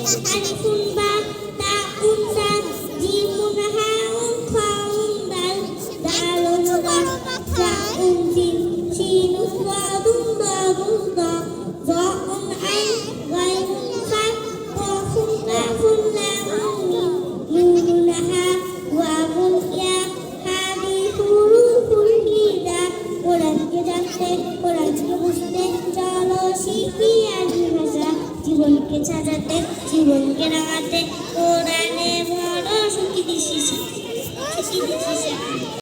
alifun ba taun sa jimun haun faun dal dalun ba jaun jim sinus wadun dadun da zaun ain gairun kha qafun kafun lamun mim nunun ha wawun ya hadithul hida কোরআনকে জানতে কোরআনকে বুঝতে চলো শিখি আরবি ভাষা জীবনকে সাজাতে জীবনকে রাঙাতে